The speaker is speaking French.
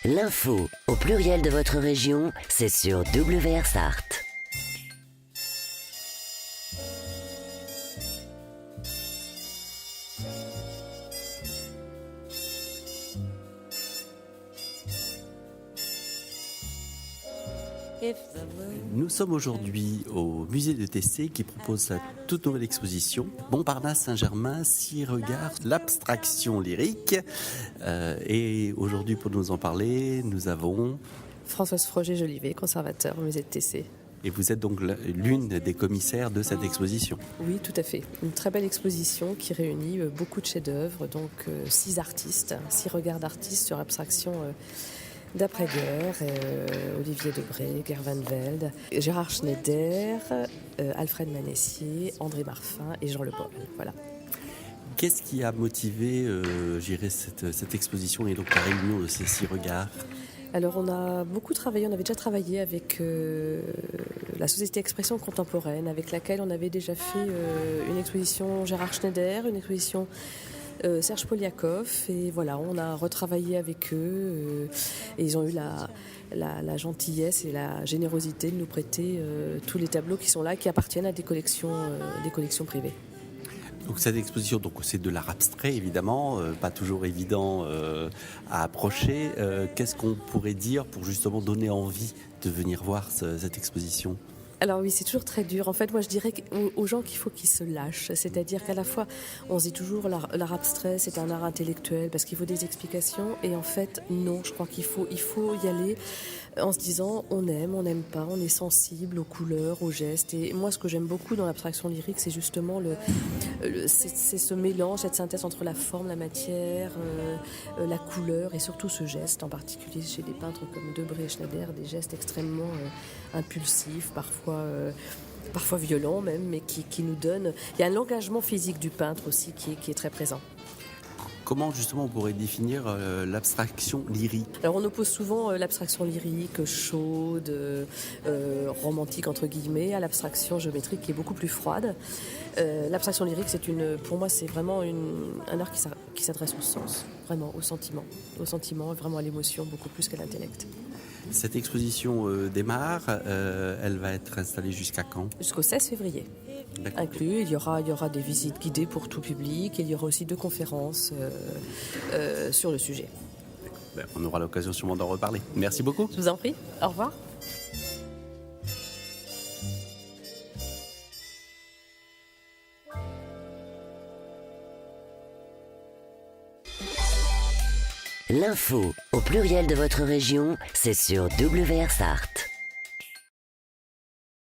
L'info au pluriel de votre région, c'est sur WR Sarthe. Nous sommes aujourd'hui au musée de Tessé qui propose sa toute nouvelle exposition Montparnasse Saint-Germain, 6 regards, l'abstraction lyrique. Et aujourd'hui, pour nous en parler, nous avons... Françoise Froger-Jolivet, conservateur au musée de Tessé. Et vous êtes donc l'une des commissaires de cette exposition. Oui, tout à fait. Une très belle exposition qui réunit beaucoup de chefs-d'œuvre, donc 6 artistes, 6 regards d'artistes sur abstraction d'après-guerre, Olivier Debré, Ger van Velde, Gérard Schneider, Alfred Manessier, André Marfin et Jean Le Paul. Voilà. Qu'est-ce qui a motivé cette exposition et donc la réunion de ces 6 regards ? Alors on a beaucoup travaillé, on avait déjà travaillé avec la Société Expression Contemporaine, avec laquelle on avait déjà fait une exposition Gérard Schneider, une exposition Serge Poliakov, et voilà, on a retravaillé avec eux et ils ont eu la gentillesse et la générosité de nous prêter tous les tableaux qui sont là, qui appartiennent à des collections privées. Donc cette exposition, c'est de l'art abstrait évidemment, pas toujours évident à approcher. Qu'est-ce qu'on pourrait dire pour justement donner envie de venir voir cette exposition ? Alors oui, c'est toujours très dur. En fait, moi je dirais aux gens qu'il faut qu'ils se lâchent. C'est-à-dire qu'à la fois, on se dit toujours l'art abstrait, c'est un art intellectuel parce qu'il faut des explications. Et en fait, non, je crois qu'il faut y aller en se disant on n'aime pas, on est sensible aux couleurs, aux gestes. Et moi, ce que j'aime beaucoup dans l'abstraction lyrique, c'est justement c'est ce mélange, cette synthèse entre la forme, la matière, la couleur et surtout ce geste, en particulier chez des peintres comme Debré et Schneider, des gestes extrêmement impulsifs, parfois violents même, mais qui nous donnent... Il y a l'engagement physique du peintre aussi qui est très présent. Comment justement on pourrait définir l'abstraction lyrique ? Alors on oppose souvent l'abstraction lyrique chaude, romantique entre guillemets, à l'abstraction géométrique qui est beaucoup plus froide. L'abstraction lyrique, pour moi, c'est vraiment un art qui s'adresse au sens, vraiment au sentiment, vraiment à l'émotion, beaucoup plus qu'à l'intellect. Cette exposition démarre, elle va être installée jusqu'à quand ? Jusqu'au 16 février. D'accord. Inclus, il y aura des visites guidées pour tout public et il y aura aussi 2 conférences sur le sujet. On aura l'occasion sûrement d'en reparler. Merci beaucoup. Je vous en prie, au revoir. L'info au pluriel de votre région, c'est sur WR Sarthe.